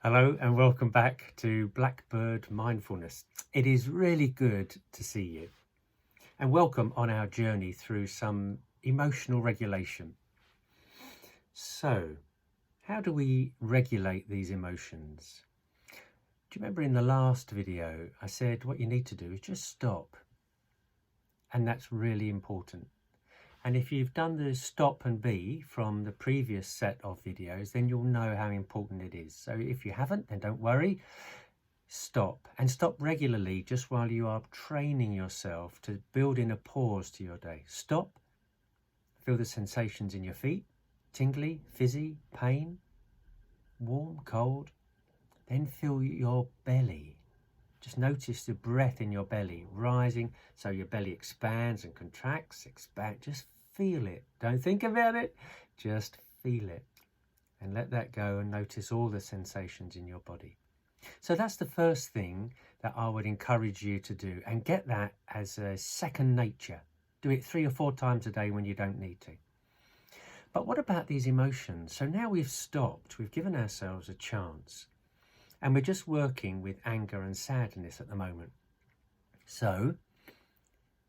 Hello and welcome back to Blackbird Mindfulness. It is really good to see you and welcome on our journey through some emotional regulation. So, how do we regulate these emotions? Do you remember in the last video I said what you need to do is just stop, and that's really important. And if you've done the stop and be from the previous set of videos, then you'll know how important it is. So if you haven't, then don't worry. Stop, and stop regularly just while you are training yourself to build in a pause to your day. Stop, feel the sensations in your feet, tingly, fizzy, pain, warm, cold. Then feel your belly. Just notice the breath in your belly rising, so your belly expands and contracts, just feel it. Don't think about it, just feel it. And let that go and notice all the sensations in your body. So that's the first thing that I would encourage you to do, and get that as a second nature. Do it 3 or 4 times a day when you don't need to. But what about these emotions? So now we've stopped, we've given ourselves a chance, and we're just working with anger and sadness at the moment. So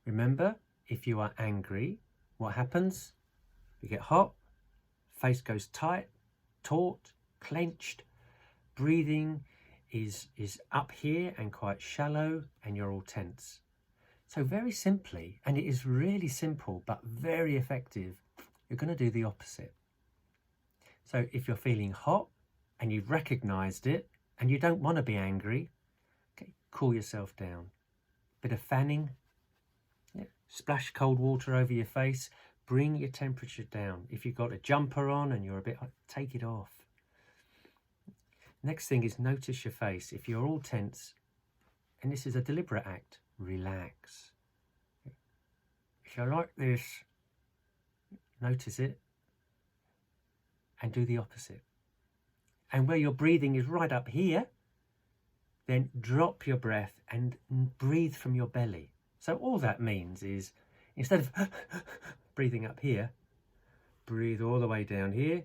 remember, if you are angry, what happens? You get hot, face goes tight, taut, clenched, breathing is up here and quite shallow, and you're all tense. So very simply, and it is really simple but very effective, you're going to do the opposite. So if you're feeling hot and you've recognized it and you don't want to be angry, okay, cool yourself down. Bit of fanning, splash cold water over your face, bring your temperature down. If you've got a jumper on and you're a bit hot, take it off. Next thing is notice your face. If you're all tense, and this is a deliberate act, relax. If you're like this, notice it and do the opposite. And where your breathing is right up here, then drop your breath and breathe from your belly. So all that means is, instead of breathing up here, breathe all the way down here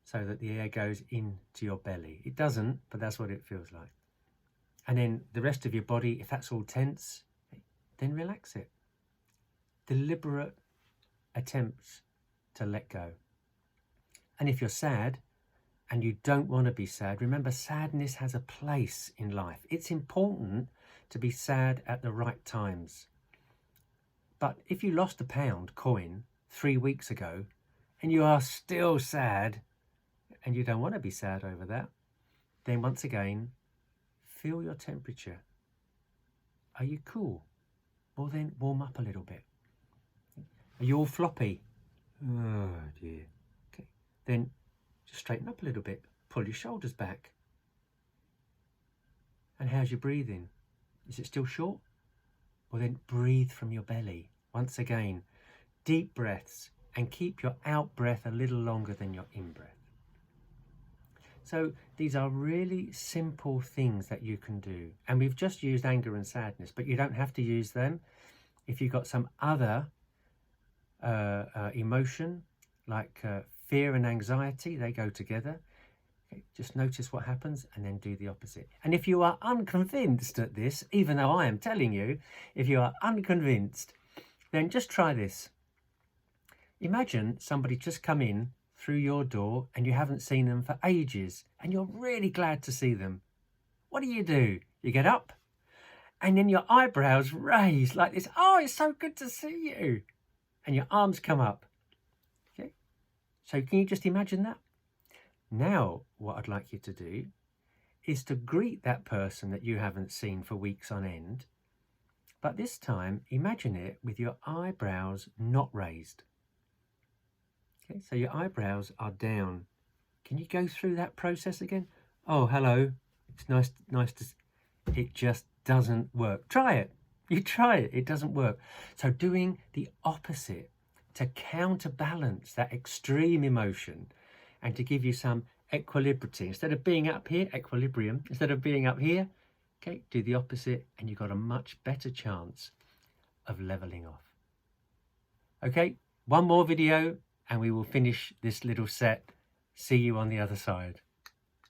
so that the air goes into your belly. It doesn't, but that's what it feels like. And then the rest of your body, if that's all tense, then relax it. Deliberate attempts to let go. And if you're sad and you don't want to be sad, remember, sadness has a place in life. It's important to be sad at the right times. But if you lost a £1 coin 3 weeks ago and you are still sad and you don't want to be sad over that, then once again, feel your temperature. Are you cool? Well, then warm up a little bit. Are you all floppy? Oh dear. Okay, then just straighten up a little bit. Pull your shoulders back. And how's your breathing? Is it still short? Well, then breathe from your belly. Once again, deep breaths, and keep your out breath a little longer than your in breath. So these are really simple things that you can do. And we've just used anger and sadness, but you don't have to use them. If you've got some other emotion, like fear and anxiety, they go together. Okay, just notice what happens and then do the opposite. And if you are unconvinced at this, even though I am telling you, if you are unconvinced, then just try this. Imagine somebody just come in through your door and you haven't seen them for ages and you're really glad to see them. What do? You get up and then your eyebrows raise like this. Oh, it's so good to see you. And your arms come up. Okay. So can you just imagine that? Now, what I'd like you to do is to greet that person that you haven't seen for weeks on end. But this time, imagine it with your eyebrows not raised. Okay, so your eyebrows are down. Can you go through that process again? Oh, hello. It's nice to... It just doesn't work. Try it. You try it. It doesn't work. So doing the opposite to counterbalance that extreme emotion and to give you some equilibrium. Instead of being up here, equilibrium. Instead of being up here, okay, do the opposite and you've got a much better chance of leveling off. Okay, one more video and we will finish this little set. See you on the other side.